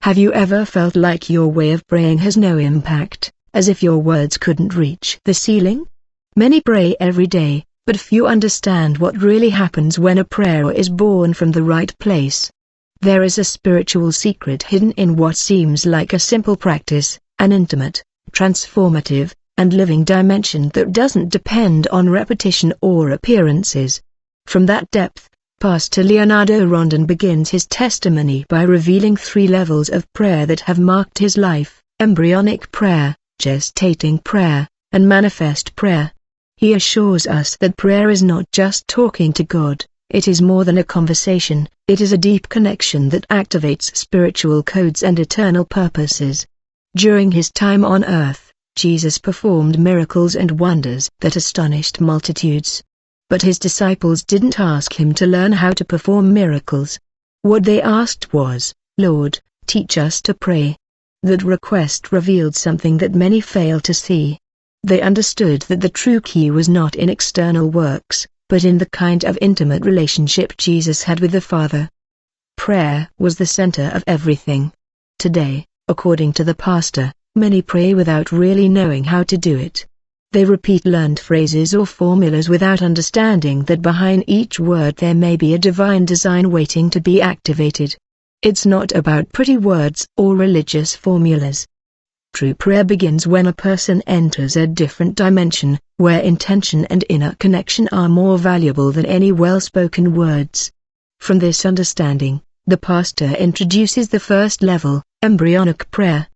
Have you ever felt like your way of praying has no impact, as if your words couldn't reach the ceiling? Many pray every day, but few understand what really happens when a prayer is born from the right place. There is a spiritual secret hidden in what seems like a simple practice, an intimate, transformative, and living dimension that doesn't depend on repetition or appearances. From that depth, Pastor Leonardo Rondon begins his testimony by revealing 3 levels of prayer that have marked his life: embryonic prayer, gestating prayer, and manifest prayer. He assures us that prayer is not just talking to God, it is more than a conversation, it is a deep connection that activates spiritual codes and eternal purposes. During his time on earth, Jesus performed miracles and wonders that astonished multitudes. But his disciples didn't ask him to learn how to perform miracles. What they asked was, "Lord, teach us to pray." That request revealed something that many fail to see. They understood that the true key was not in external works, but in the kind of intimate relationship Jesus had with the Father. Prayer was the center of everything. Today, according to the pastor, many pray without really knowing how to do it. They repeat learned phrases or formulas without understanding that behind each word there may be a divine design waiting to be activated. It's not about pretty words or religious formulas. True prayer begins when a person enters a different dimension, where intention and inner connection are more valuable than any well-spoken words. From this understanding, the pastor introduces the first level, embryonic prayer.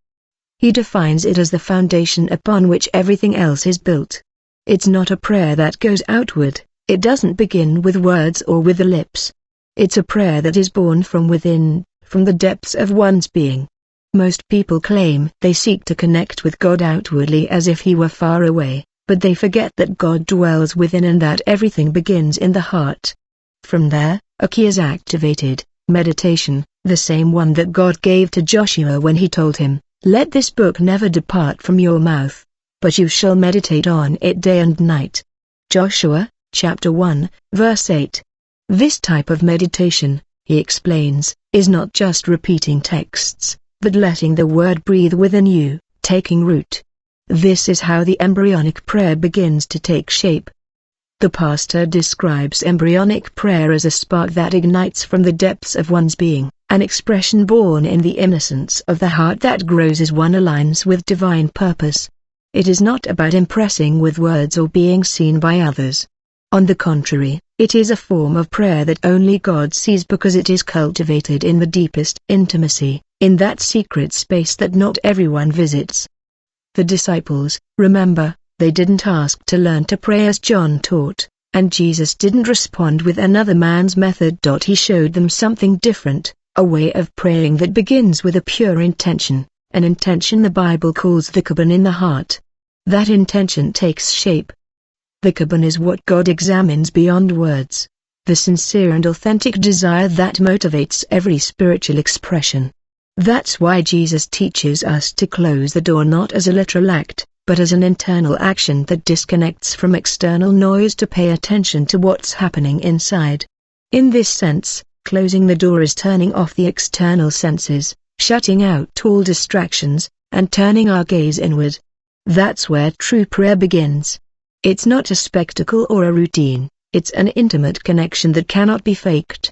He defines it as the foundation upon which everything else is built. It's not a prayer that goes outward, it doesn't begin with words or with the lips. It's a prayer that is born from within, from the depths of one's being. Most people claim they seek to connect with God outwardly as if he were far away, but they forget that God dwells within and that everything begins in the heart. From there, a key is activated, meditation, the same one that God gave to Joshua when he told him, "Let this book never depart from your mouth, but you shall meditate on it day and night." Joshua, chapter 1, verse 8. This type of meditation, he explains, is not just repeating texts, but letting the word breathe within you, taking root. This is how the embryonic prayer begins to take shape. The pastor describes embryonic prayer as a spark that ignites from the depths of one's being, an expression born in the innocence of the heart that grows as one aligns with divine purpose. It is not about impressing with words or being seen by others. On the contrary, it is a form of prayer that only God sees because it is cultivated in the deepest intimacy, in that secret space that not everyone visits. The disciples, remember, they didn't ask to learn to pray as John taught, and Jesus didn't respond with another man's method. He showed them something different, a way of praying that begins with a pure intention, an intention the Bible calls the korban in the heart. That intention takes shape. The korban is what God examines beyond words, the sincere and authentic desire that motivates every spiritual expression. That's why Jesus teaches us to close the door not as a literal act, but as an internal action that disconnects from external noise to pay attention to what's happening inside. In this sense, closing the door is turning off the external senses, shutting out all distractions, and turning our gaze inward. That's where true prayer begins. It's not a spectacle or a routine, it's an intimate connection that cannot be faked.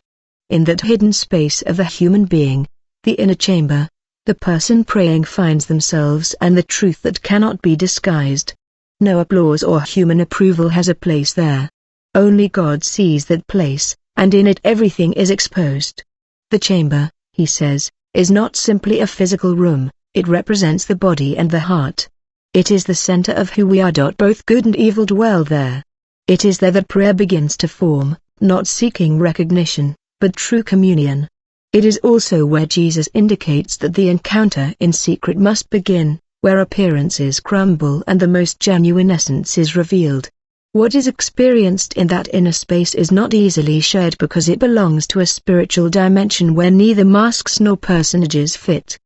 In that hidden space of the human being, the inner chamber, the person praying finds themselves and the truth that cannot be disguised. No applause or human approval has a place there. Only God sees that place, and in it everything is exposed. The chamber, he says, is not simply a physical room, it represents the body and the heart. It is the center of who we are. Both good and evil dwell there. It is there that prayer begins to form, not seeking recognition, but true communion. It is also where Jesus indicates that the encounter in secret must begin, where appearances crumble and the most genuine essence is revealed. What is experienced in that inner space is not easily shared because it belongs to a spiritual dimension where neither masks nor personages fit.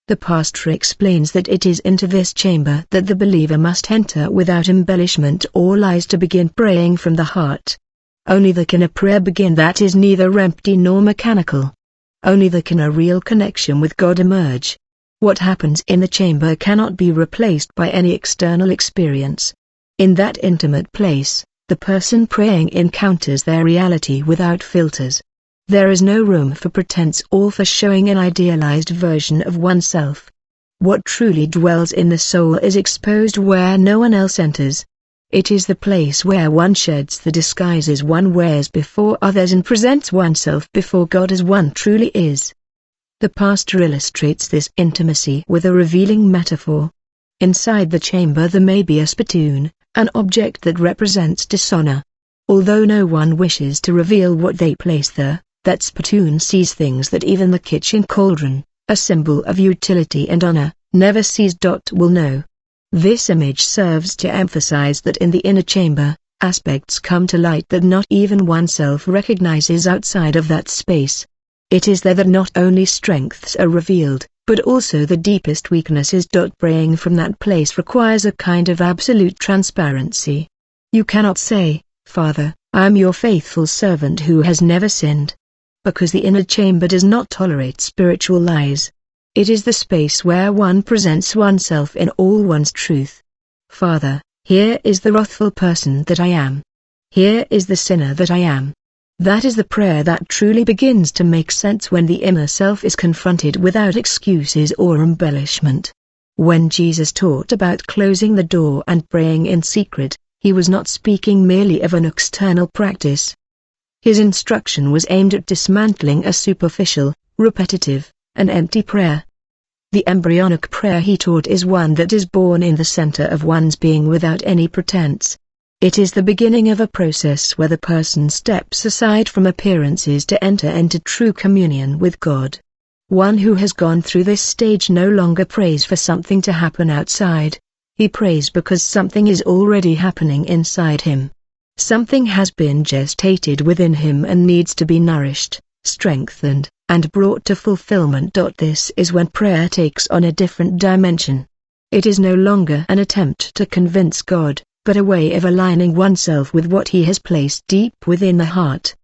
The pastor explains that it is into this chamber that the believer must enter without embellishment or lies to begin praying from the heart. Only then can a prayer begin that is neither empty nor mechanical. only then can a real connection with God emerge. What happens in the chamber cannot be replaced by any external experience. In that intimate place, the person praying encounters their reality without filters. There is no room for pretense or for showing an idealized version of oneself. What truly dwells in the soul is exposed where no one else enters. It is the place where one sheds the disguises one wears before others and presents oneself before God as one truly is. The pastor illustrates this intimacy with a revealing metaphor. Inside the chamber there may be a spittoon, an object that represents dishonor. Although no one wishes to reveal what they place there, that spittoon sees things that even the kitchen cauldron, a symbol of utility and honor, never sees. Will know. This image serves to emphasize that in the inner chamber, aspects come to light that not even oneself recognizes outside of that space. It is there that not only strengths are revealed, but also the deepest weaknesses. Praying from that place requires a kind of absolute transparency. You cannot say, "Father, I am your faithful servant who has never sinned," because the inner chamber does not tolerate spiritual lies. It is the space where one presents oneself in all one's truth. "Father, here is the wrathful person that I am. Here is the sinner that I am." That is the prayer that truly begins to make sense when the inner self is confronted without excuses or embellishment. When Jesus taught about closing the door and praying in secret, he was not speaking merely of an external practice. His instruction was aimed at dismantling a superficial, repetitive, and empty prayer. The embryonic prayer he taught is one that is born in the center of one's being without any pretense. It is the beginning of a process where the person steps aside from appearances to enter into true communion with God. One who has gone through this stage no longer prays for something to happen outside. He prays because something is already happening inside him. Something has been gestated within him and needs to be nourished, strengthened, and brought to fulfillment. This is when prayer takes on a different dimension. It is no longer an attempt to convince God, but a way of aligning oneself with what He has placed deep within the heart.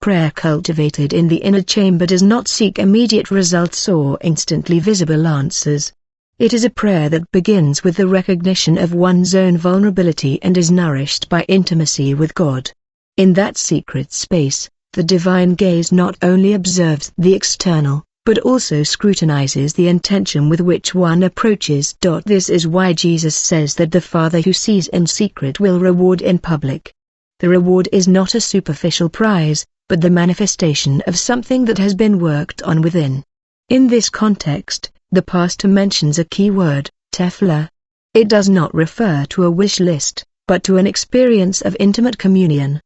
Prayer cultivated in the inner chamber does not seek immediate results or instantly visible answers. It is a prayer that begins with the recognition of one's own vulnerability and is nourished by intimacy with God. In that secret space, the divine gaze not only observes the external, but also scrutinizes the intention with which one approaches. This is why Jesus says that the Father who sees in secret will reward in public. The reward is not a superficial prize, but the manifestation of something that has been worked on within. In this context, the pastor mentions a key word, tefillah. It does not refer to a wish list, but to an experience of intimate communion.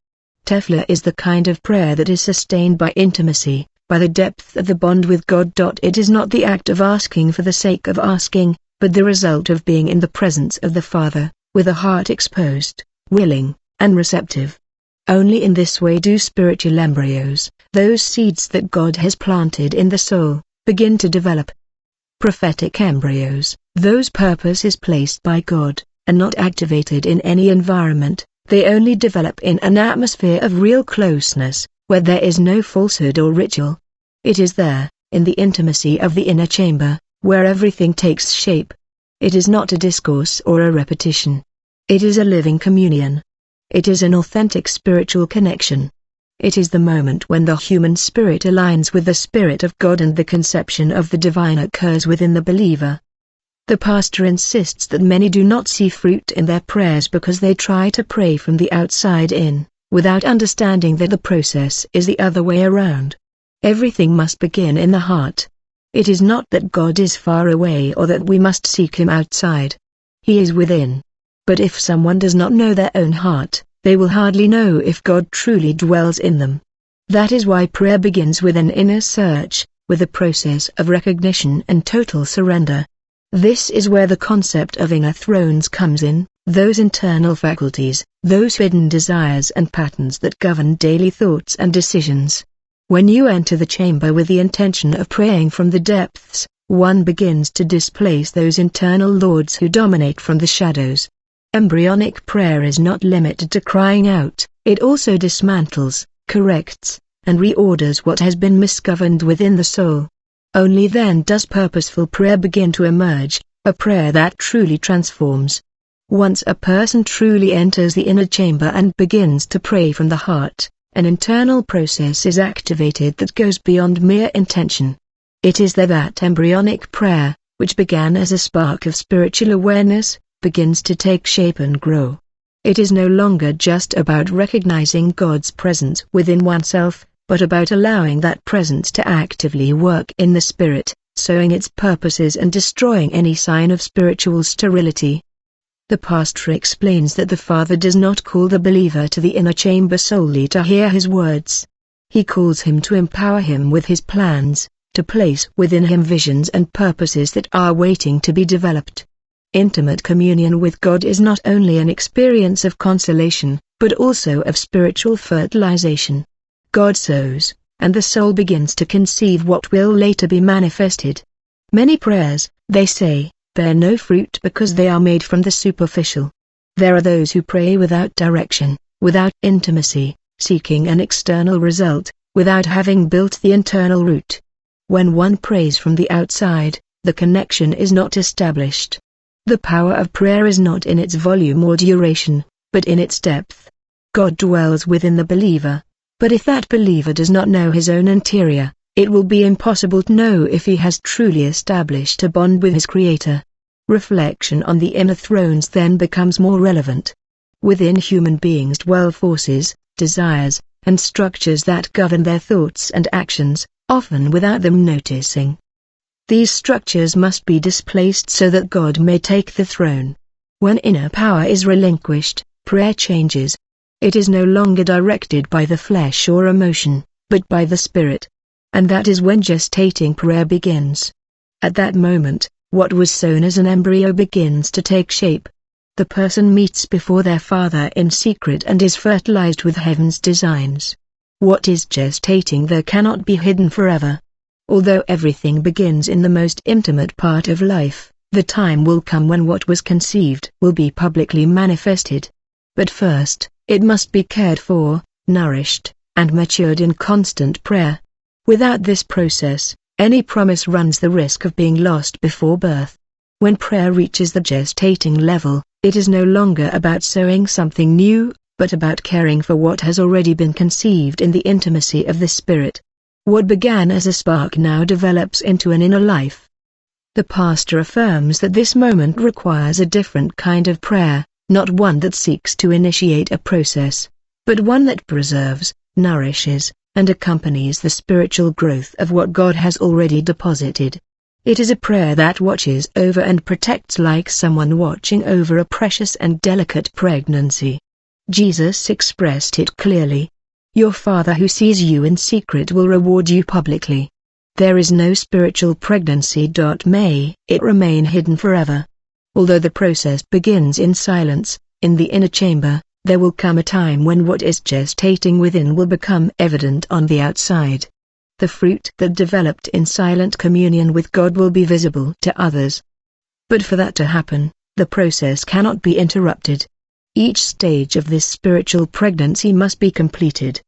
Tefillah is the kind of prayer that is sustained by intimacy, by the depth of the bond with God. It is not the act of asking for the sake of asking, but the result of being in the presence of the Father, with a heart exposed, willing, and receptive. Only in this way do spiritual embryos, those seeds that God has planted in the soul, begin to develop. Prophetic embryos, those purposes placed by God, are not activated in any environment, they only develop in an atmosphere of real closeness, where there is no falsehood or ritual. It is there, in the intimacy of the inner chamber, where everything takes shape. It is not a discourse or a repetition. It is a living communion. It is an authentic spiritual connection. It is the moment when the human spirit aligns with the Spirit of God and the conception of the divine occurs within the believer. The pastor insists that many do not see fruit in their prayers because they try to pray from the outside in, without understanding that the process is the other way around. Everything must begin in the heart. It is not that God is far away or that we must seek Him outside. He is within. But if someone does not know their own heart, they will hardly know if God truly dwells in them. That is why prayer begins with an inner search, with a process of recognition and total surrender. This is where the concept of inner thrones comes in, those internal faculties, those hidden desires and patterns that govern daily thoughts and decisions. When you enter the chamber with the intention of praying from the depths, one begins to displace those internal lords who dominate from the shadows. Embryonic prayer is not limited to crying out, it also dismantles, corrects, and reorders what has been misgoverned within the soul. Only then does purposeful prayer begin to emerge, a prayer that truly transforms. Once a person truly enters the inner chamber and begins to pray from the heart, an internal process is activated that goes beyond mere intention. It is there that embryonic prayer, which began as a spark of spiritual awareness, begins to take shape and grow. It is no longer just about recognizing God's presence within oneself, but about allowing that presence to actively work in the spirit, sowing its purposes and destroying any sign of spiritual sterility. The pastor explains that the Father does not call the believer to the inner chamber solely to hear his words. He calls him to empower him with his plans, to place within him visions and purposes that are waiting to be developed. Intimate communion with God is not only an experience of consolation, but also of spiritual fertilization. God sows, and the soul begins to conceive what will later be manifested. Many prayers, they say, bear no fruit because they are made from the superficial. There are those who pray without direction, without intimacy, seeking an external result, without having built the internal root. When one prays from the outside, the connection is not established. The power of prayer is not in its volume or duration, but in its depth. God dwells within the believer, but if that believer does not know his own interior, it will be impossible to know if he has truly established a bond with his Creator. Reflection on the inner thrones then becomes more relevant. Within human beings dwell forces, desires, and structures that govern their thoughts and actions, often without them noticing. These structures must be displaced so that God may take the throne. When inner power is relinquished, prayer changes. It is no longer directed by the flesh or emotion, but by the Spirit. And that is when gestating prayer begins. At that moment, what was sown as an embryo begins to take shape. The person meets before their Father in secret and is fertilized with heaven's designs. What is gestating there cannot be hidden forever. Although everything begins in the most intimate part of life, the time will come when what was conceived will be publicly manifested. But first, it must be cared for, nourished, and matured in constant prayer. Without this process, any promise runs the risk of being lost before birth. When prayer reaches the gestating level, it is no longer about sowing something new, but about caring for what has already been conceived in the intimacy of the Spirit. What began as a spark now develops into an inner life. The pastor affirms that this moment requires a different kind of prayer, not one that seeks to initiate a process, but one that preserves, nourishes, and accompanies the spiritual growth of what God has already deposited. It is a prayer that watches over and protects like someone watching over a precious and delicate pregnancy. Jesus expressed it clearly. Your Father who sees you in secret will reward you publicly. There is no spiritual pregnancy. May it remain hidden forever. Although the process begins in silence, in the inner chamber, there will come a time when what is gestating within will become evident on the outside. The fruit that developed in silent communion with God will be visible to others. But for that to happen, the process cannot be interrupted. Each stage of this spiritual pregnancy must be completed.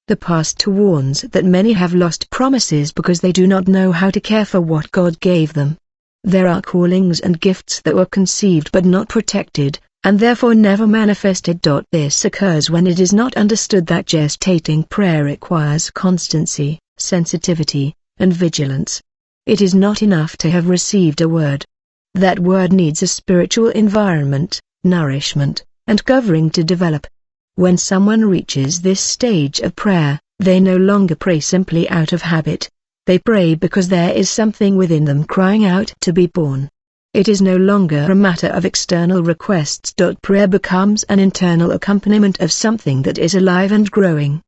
The pastor warns that many have lost promises because they do not know how to care for what God gave them. There are callings and gifts that were conceived but not protected, and therefore never manifested. This occurs when it is not understood that gestating prayer requires constancy, sensitivity, and vigilance. It is not enough to have received a word. That word needs a spiritual environment, nourishment, and covering to develop. When someone reaches this stage of prayer, they no longer pray simply out of habit. They pray because there is something within them crying out to be born. It is no longer a matter of external requests. Prayer becomes an internal accompaniment of something that is alive and growing.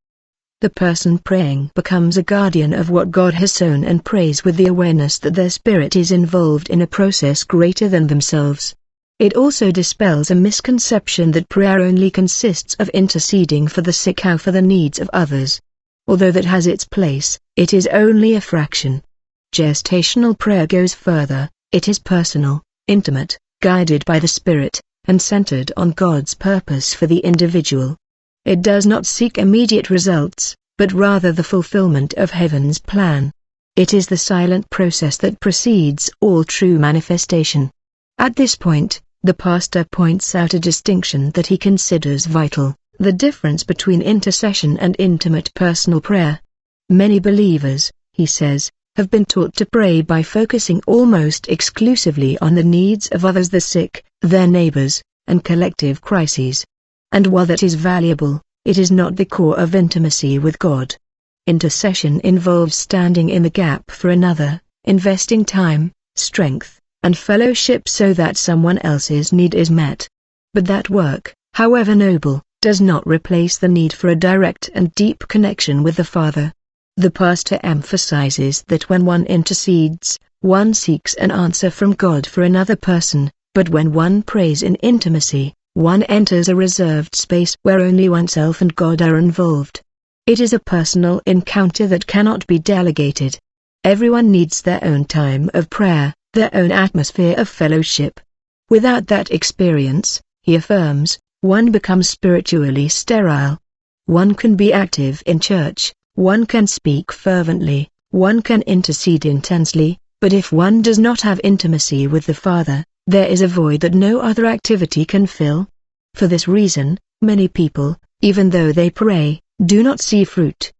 The person praying becomes a guardian of what God has sown and prays with the awareness that their spirit is involved in a process greater than themselves. It also dispels a misconception that prayer only consists of interceding for the sick or for the needs of others. Although that has its place, it is only a fraction. Gestational prayer goes further. It is personal, intimate, guided by the Spirit, and centered on God's purpose for the individual. It does not seek immediate results, but rather the fulfillment of heaven's plan. It is the silent process that precedes all true manifestation. At this point, the pastor points out a distinction that he considers vital: the difference between intercession and intimate personal prayer. Many believers, he says, have been taught to pray by focusing almost exclusively on the needs of others, the sick, their neighbors, and collective crises. And while that is valuable, it is not the core of intimacy with God. Intercession involves standing in the gap for another, investing time, strength, and fellowship so that someone else's need is met. But that work, however noble, does not replace the need for a direct and deep connection with the Father. The pastor emphasizes that when one intercedes, one seeks an answer from God for another person, but when one prays in intimacy, one enters a reserved space where only oneself and God are involved. It is a personal encounter that cannot be delegated. Everyone needs their own time of prayer, their own atmosphere of fellowship. Without that experience, he affirms, one becomes spiritually sterile. One can be active in church, one can speak fervently, one can intercede intensely, but if one does not have intimacy with the Father, there is a void that no other activity can fill. For this reason, many people, even though they pray, do not see fruit.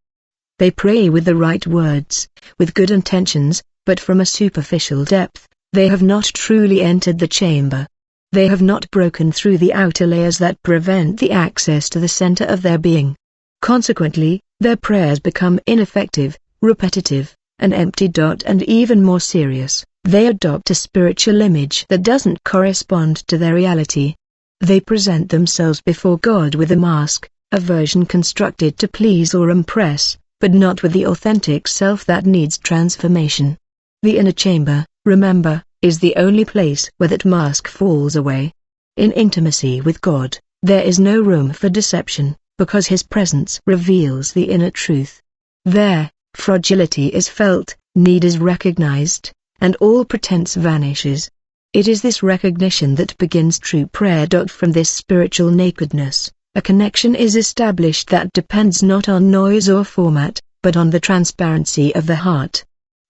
They pray with the right words, with good intentions, but from a superficial depth. They have not truly entered the chamber. They have not broken through the outer layers that prevent the access to the center of their being. Consequently, their prayers become ineffective, repetitive, and empty. And even more serious, they adopt a spiritual image that doesn't correspond to their reality. They present themselves before God with a mask, a version constructed to please or impress, but not with the authentic self that needs transformation. The inner chamber, remember, is the only place where that mask falls away. In intimacy with God, there is no room for deception, because His presence reveals the inner truth. There, fragility is felt, need is recognized, and all pretense vanishes. It is this recognition that begins true prayer. From this spiritual nakedness, a connection is established that depends not on noise or format, but on the transparency of the heart.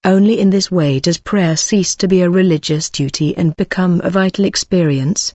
Only in this way does prayer cease to be a religious duty and become a vital experience.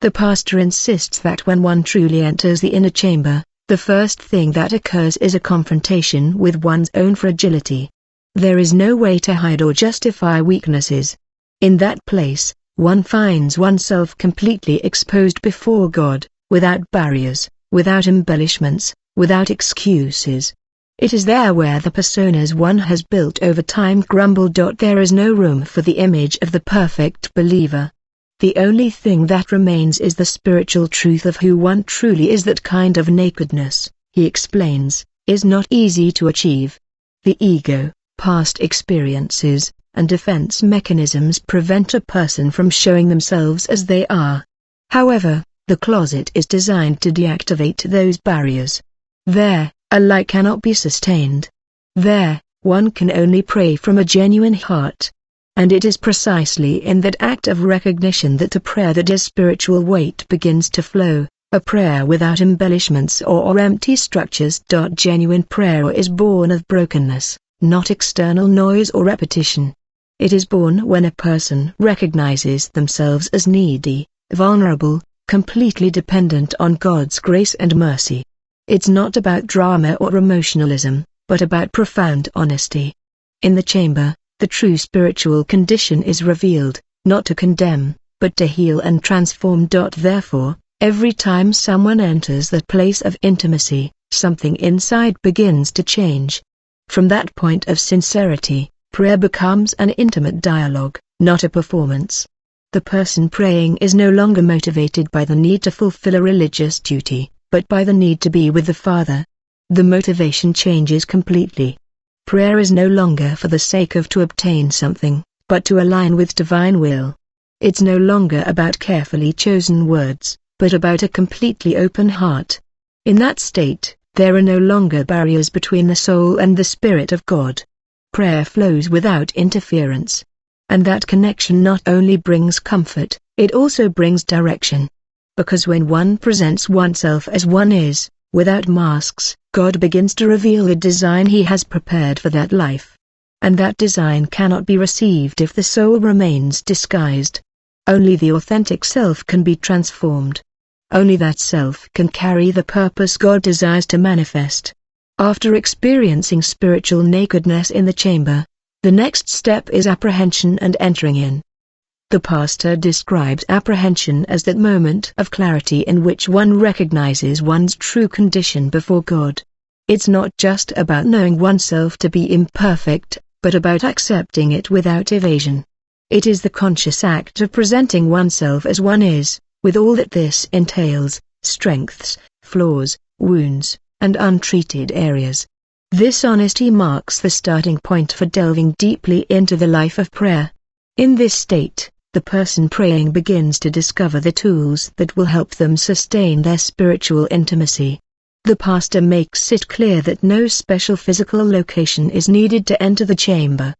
The pastor insists that when one truly enters the inner chamber, the first thing that occurs is a confrontation with one's own fragility. There is no way to hide or justify weaknesses. In that place, one finds oneself completely exposed before God, without barriers, without embellishments, without excuses. It is there where the personas one has built over time crumble. There is no room for the image of the perfect believer. The only thing that remains is the spiritual truth of who one truly is. That kind of nakedness, he explains, is not easy to achieve. The ego, past experiences, and defense mechanisms prevent a person from showing themselves as they are. However, the closet is designed to deactivate those barriers. There, a lie cannot be sustained. There, one can only pray from a genuine heart. And it is precisely in that act of recognition that a prayer that has spiritual weight begins to flow, a prayer without embellishments or empty structures. Genuine prayer is born of brokenness, not external noise or repetition. It is born when a person recognizes themselves as needy, vulnerable, completely dependent on God's grace and mercy. It's not about drama or emotionalism, but about profound honesty. In the chamber, the true spiritual condition is revealed, not to condemn, but to heal and transform. Therefore, every time someone enters that place of intimacy, something inside begins to change. From that point of sincerity, prayer becomes an intimate dialogue, not a performance. The person praying is no longer motivated by the need to fulfill a religious duty, but by the need to be with the Father. The motivation changes completely. Prayer is no longer for the sake of to obtain something, but to align with divine will. It's no longer about carefully chosen words, but about a completely open heart. In that state, there are no longer barriers between the soul and the Spirit of God. Prayer flows without interference. And that connection not only brings comfort, it also brings direction. Because when one presents oneself as one is, Without masks, God begins to reveal the design He has prepared for that life. And that design cannot be received if the soul remains disguised. Only the authentic self can be transformed. Only that self can carry the purpose God desires to manifest. After experiencing spiritual nakedness in the chamber, the next step is apprehension and entering in. The pastor describes apprehension as that moment of clarity in which one recognizes one's true condition before God. It's not just about knowing oneself to be imperfect, but about accepting it without evasion. It is the conscious act of presenting oneself as one is, with all that this entails, strengths, flaws, wounds, and untreated areas. This honesty marks the starting point for delving deeply into the life of prayer. In this state, the person praying begins to discover the tools that will help them sustain their spiritual intimacy. The pastor makes it clear that no special physical location is needed to enter the chamber.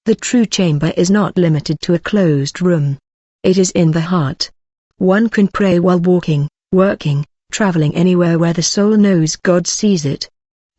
The true chamber is not limited to a closed room. It is in the heart. One can pray while walking, working, traveling anywhere where the soul knows God sees it.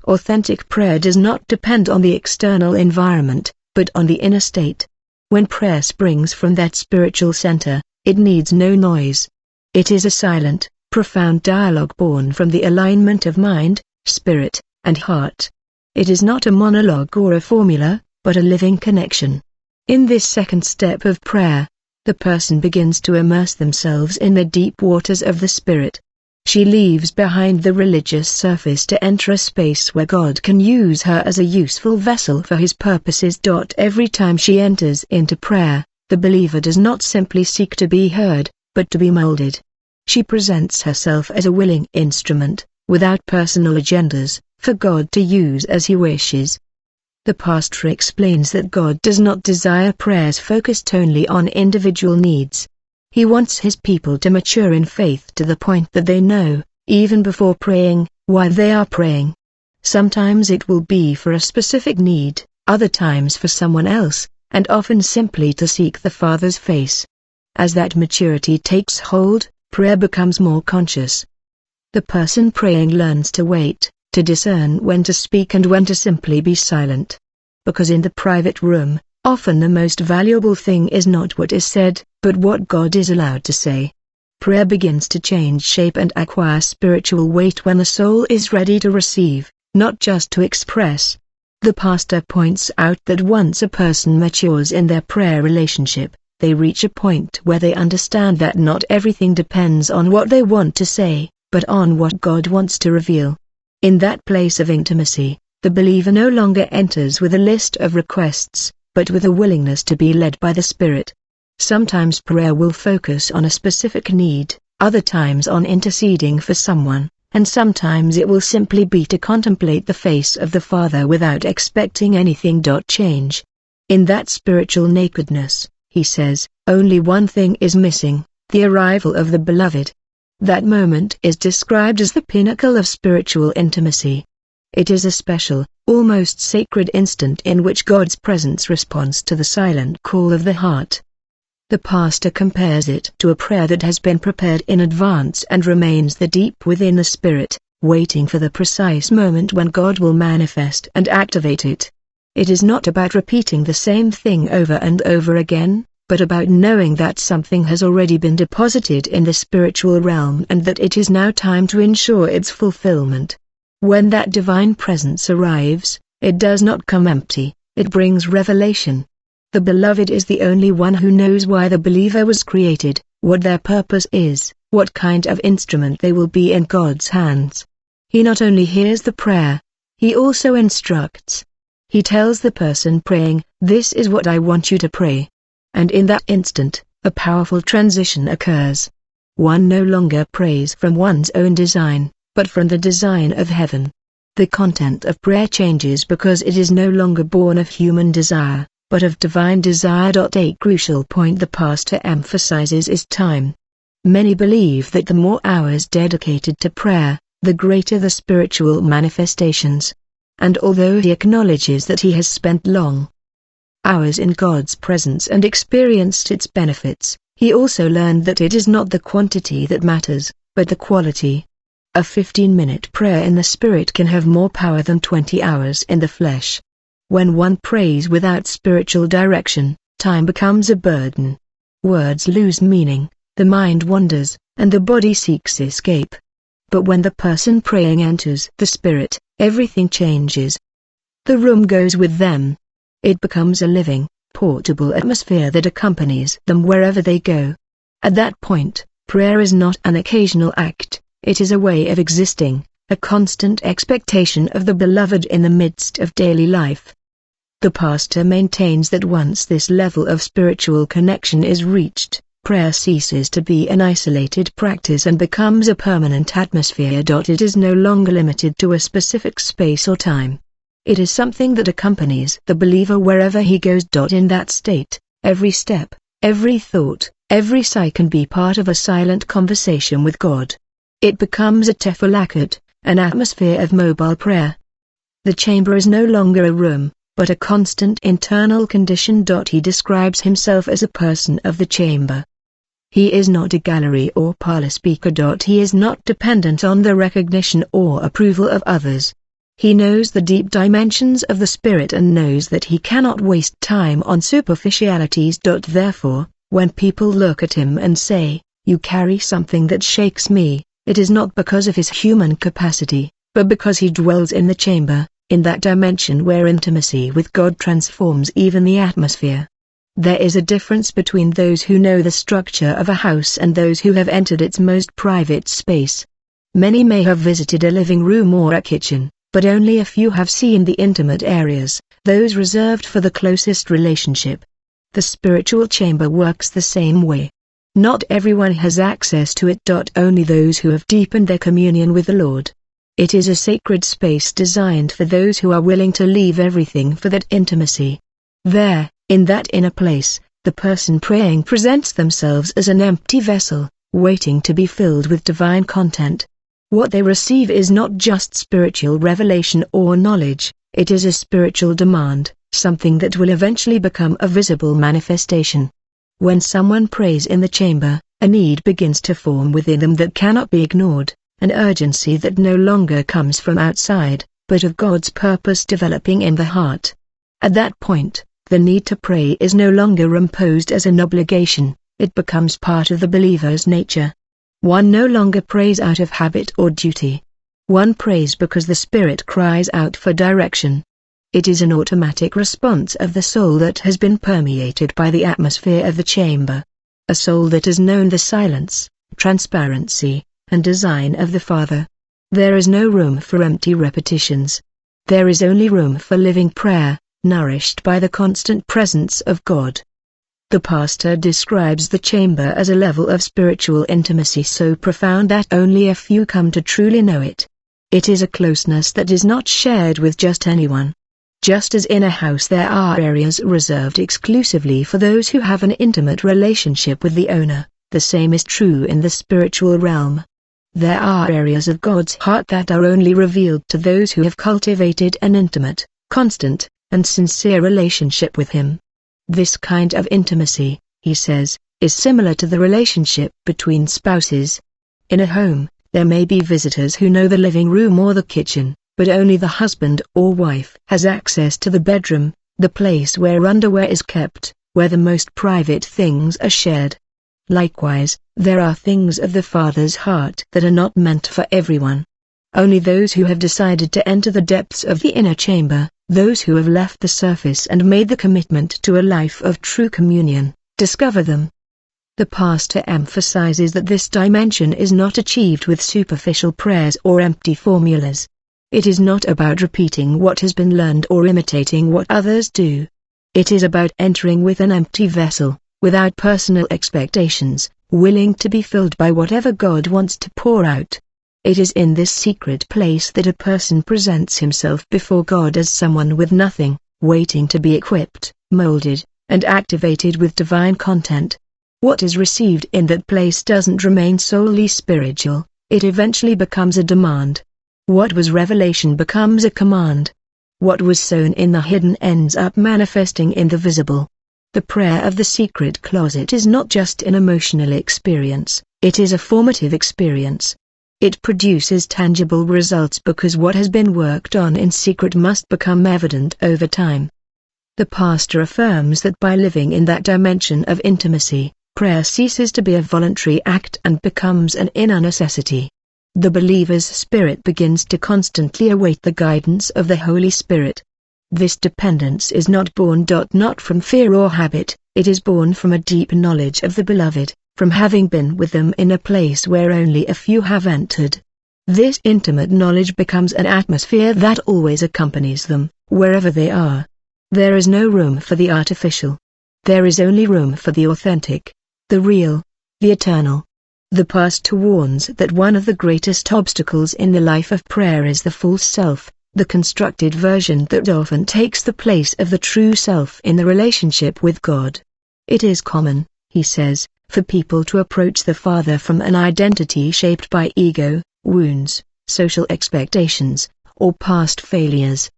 Authentic prayer does not depend on the external environment, but on the inner state. When prayer springs from that spiritual center, it needs no noise. It is a silent, profound dialogue born from the alignment of mind, spirit, and heart. It is not a monologue or a formula, but a living connection. In this second step of prayer, the person begins to immerse themselves in the deep waters of the Spirit. She leaves behind the religious surface to enter a space where God can use her as a useful vessel for His purposes. Every time she enters into prayer, the believer does not simply seek to be heard, but to be molded. She presents herself as a willing instrument, without personal agendas, for God to use as He wishes. The pastor explains that God does not desire prayers focused only on individual needs. He wants His people to mature in faith to the point that they know, even before praying, why they are praying. Sometimes it will be for a specific need, other times for someone else, and often simply to seek the Father's face. As that maturity takes hold, prayer becomes more conscious. The person praying learns to wait, to discern when to speak and when to simply be silent. Because in the private room, often the most valuable thing is not what is said, but what God is allowed to say. Prayer begins to change shape and acquire spiritual weight when the soul is ready to receive, not just to express. The pastor points out that once a person matures in their prayer relationship, they reach a point where they understand that not everything depends on what they want to say, but on what God wants to reveal. In that place of intimacy, the believer no longer enters with a list of requests, but with a willingness to be led by the Spirit. Sometimes prayer will focus on a specific need, other times on interceding for someone, and sometimes it will simply be to contemplate the face of the Father without expecting anything. Change. In that spiritual nakedness, he says, only one thing is missing, the arrival of the Beloved. That moment is described as the pinnacle of spiritual intimacy. It is a special, almost sacred instant in which God's presence responds to the silent call of the heart. The pastor compares it to a prayer that has been prepared in advance and remains there deep within the Spirit, waiting for the precise moment when God will manifest and activate it. It is not about repeating the same thing over and over again, but about knowing that something has already been deposited in the spiritual realm and that it is now time to ensure its fulfillment. When that divine presence arrives, it does not come empty, it brings revelation. The Beloved is the only one who knows why the believer was created, what their purpose is, what kind of instrument they will be in God's hands. He not only hears the prayer, he also instructs. He tells the person praying, "This is what I want you to pray." And in that instant, a powerful transition occurs. One no longer prays from one's own design, but from the design of heaven. The content of prayer changes because it is no longer born of human desire, but of divine desire. A crucial point the pastor emphasizes is time. Many believe that the more hours dedicated to prayer, the greater the spiritual manifestations. And although he acknowledges that he has spent long hours in God's presence and experienced its benefits, he also learned that it is not the quantity that matters, but the quality. A 15-minute prayer in the Spirit can have more power than 20 hours in the flesh. When one prays without spiritual direction, time becomes a burden. Words lose meaning, the mind wanders, and the body seeks escape. But when the person praying enters the Spirit, everything changes. The room goes with them. It becomes a living, portable atmosphere that accompanies them wherever they go. At that point, prayer is not an occasional act, it is a way of existing, a constant expectation of the beloved in the midst of daily life. The pastor maintains that once this level of spiritual connection is reached, prayer ceases to be an isolated practice and becomes a permanent atmosphere. It is no longer limited to a specific space or time. It is something that accompanies the believer wherever he goes. In that state, every step, every thought, every sigh can be part of a silent conversation with God. It becomes a tefillakot, an atmosphere of mobile prayer. The chamber is no longer a room, but a constant internal condition. He describes himself as a person of the chamber. He is not a gallery or parlor speaker. He is not dependent on the recognition or approval of others. He knows the deep dimensions of the Spirit and knows that he cannot waste time on superficialities. Therefore, when people look at him and say, "You carry something that shakes me," it is not because of his human capacity, but because he dwells in the chamber, in that dimension where intimacy with God transforms even the atmosphere. There is a difference between those who know the structure of a house and those who have entered its most private space. Many may have visited a living room or a kitchen, but only a few have seen the intimate areas, those reserved for the closest relationship. The spiritual chamber works the same way. Not everyone has access to it. Only those who have deepened their communion with the Lord. It is a sacred space designed for those who are willing to leave everything for that intimacy. There, in that inner place, the person praying presents themselves as an empty vessel, waiting to be filled with divine content. What they receive is not just spiritual revelation or knowledge, it is a spiritual demand, something that will eventually become a visible manifestation. When someone prays in the chamber, a need begins to form within them that cannot be ignored, an urgency that no longer comes from outside, but of God's purpose developing in the heart. At that point, the need to pray is no longer imposed as an obligation, it becomes part of the believer's nature. One no longer prays out of habit or duty. One prays because the Spirit cries out for direction. It is an automatic response of the soul that has been permeated by the atmosphere of the chamber. A soul that has known the silence, transparency, and design of the Father. There is no room for empty repetitions. There is only room for living prayer, nourished by the constant presence of God. The pastor describes the chamber as a level of spiritual intimacy so profound that only a few come to truly know it. It is a closeness that is not shared with just anyone. Just as in a house there are areas reserved exclusively for those who have an intimate relationship with the owner, the same is true in the spiritual realm. There are areas of God's heart that are only revealed to those who have cultivated an intimate, constant, and sincere relationship with Him. This kind of intimacy, he says, is similar to the relationship between spouses. In a home, there may be visitors who know the living room or the kitchen, but only the husband or wife has access to the bedroom, the place where underwear is kept, where the most private things are shared. Likewise, there are things of the Father's heart that are not meant for everyone. Only those who have decided to enter the depths of the inner chamber, those who have left the surface and made the commitment to a life of true communion, discover them. The pastor emphasizes that this dimension is not achieved with superficial prayers or empty formulas. It is not about repeating what has been learned or imitating what others do. It is about entering with an empty vessel, without personal expectations, willing to be filled by whatever God wants to pour out. It is in this secret place that a person presents himself before God as someone with nothing, waiting to be equipped, molded, and activated with divine content. What is received in that place doesn't remain solely spiritual, it eventually becomes a demand. What was revelation becomes a command. What was sown in the hidden ends up manifesting in the visible. The prayer of the secret closet is not just an emotional experience, it is a formative experience. It produces tangible results because what has been worked on in secret must become evident over time. The pastor affirms that by living in that dimension of intimacy, prayer ceases to be a voluntary act and becomes an inner necessity. The believer's spirit begins to constantly await the guidance of the Holy Spirit. This dependence is not born not from fear or habit, it is born from a deep knowledge of the Beloved, from having been with them in a place where only a few have entered. This intimate knowledge becomes an atmosphere that always accompanies them, wherever they are. There is no room for the artificial. There is only room for the authentic, the real, the eternal. The pastor warns that one of the greatest obstacles in the life of prayer is the false self, the constructed version that often takes the place of the true self in the relationship with God. It is common, he says, for people to approach the Father from an identity shaped by ego, wounds, social expectations, or past failures.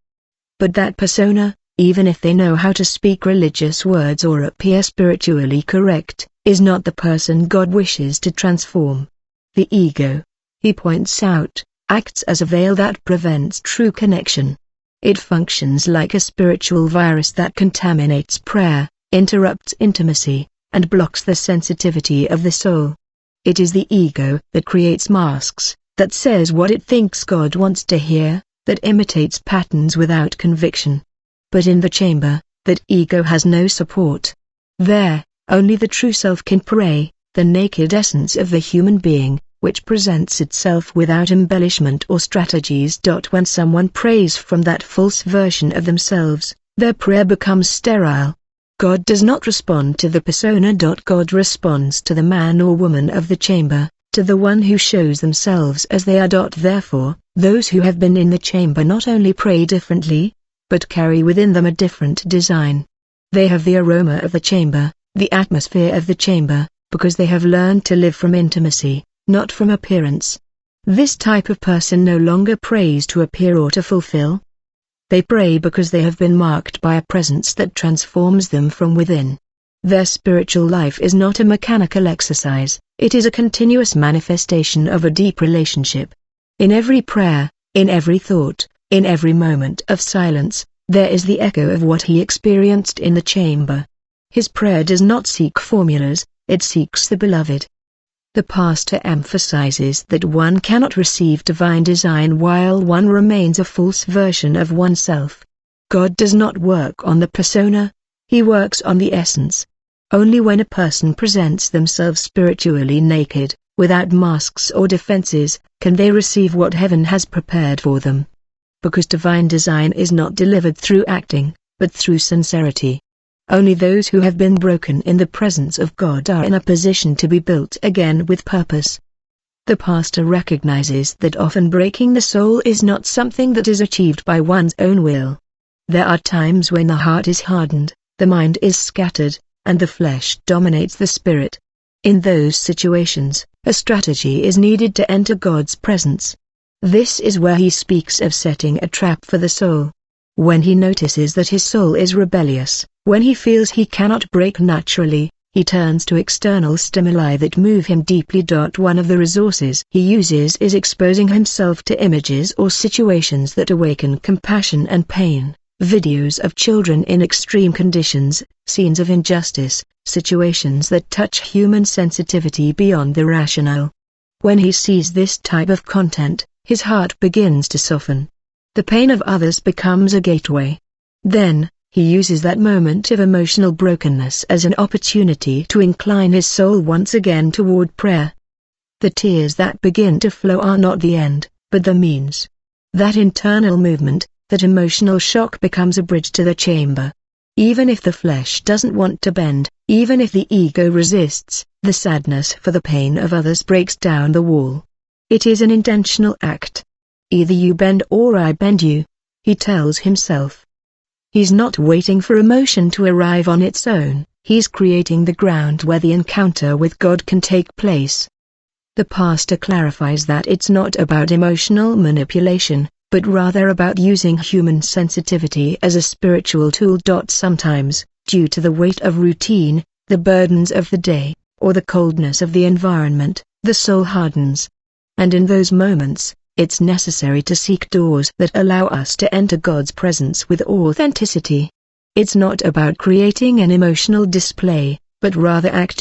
But that persona, even if they know how to speak religious words or appear spiritually correct, is not the person God wishes to transform. The ego, he points out, acts as a veil that prevents true connection. It functions like a spiritual virus that contaminates prayer, interrupts intimacy, and blocks the sensitivity of the soul. It is the ego that creates masks, that says what it thinks God wants to hear, that imitates patterns without conviction. But in the chamber, that ego has no support. There, only the true self can pray, the naked essence of the human being, which presents itself without embellishment or strategies. When someone prays from that false version of themselves, their prayer becomes sterile. God does not respond to the persona. God responds to the man or woman of the chamber, to the one who shows themselves as they are. Therefore, those who have been in the chamber not only pray differently, but carry within them a different design. They have the aroma of the chamber, the atmosphere of the chamber, because they have learned to live from intimacy, not from appearance. This type of person no longer prays to appear or to fulfill. They pray because they have been marked by a presence that transforms them from within. Their spiritual life is not a mechanical exercise, it is a continuous manifestation of a deep relationship. In every prayer, in every thought, in every moment of silence, there is the echo of what he experienced in the chamber. His prayer does not seek formulas, it seeks the Beloved. The pastor emphasizes that one cannot receive divine design while one remains a false version of oneself. God does not work on the persona, he works on the essence. Only when a person presents themselves spiritually naked, without masks or defenses, can they receive what heaven has prepared for them. Because divine design is not delivered through acting, but through sincerity. Only those who have been broken in the presence of God are in a position to be built again with purpose. The pastor recognizes that often breaking the soul is not something that is achieved by one's own will. There are times when the heart is hardened, the mind is scattered, and the flesh dominates the spirit. In those situations, a strategy is needed to enter God's presence. This is where he speaks of setting a trap for the soul. When he notices that his soul is rebellious, when he feels he cannot break naturally, he turns to external stimuli that move him deeply. One of the resources he uses is exposing himself to images or situations that awaken compassion and pain, videos of children in extreme conditions, scenes of injustice, situations that touch human sensitivity beyond the rational. When he sees this type of content, his heart begins to soften. The pain of others becomes a gateway. Then, he uses that moment of emotional brokenness as an opportunity to incline his soul once again toward prayer. The tears that begin to flow are not the end, but the means. That internal movement, that emotional shock becomes a bridge to the chamber. Even if the flesh doesn't want to bend, even if the ego resists, the sadness for the pain of others breaks down the wall. It is an intentional act. Either you bend or I bend you, he tells himself. He's not waiting for emotion to arrive on its own, he's creating the ground where the encounter with God can take place. The pastor clarifies that it's not about emotional manipulation, but rather about using human sensitivity as a spiritual tool. Sometimes, due to the weight of routine, the burdens of the day, or the coldness of the environment, the soul hardens. And in those moments, it's necessary to seek doors that allow us to enter God's presence with authenticity. It's not about creating an emotional display, but rather acting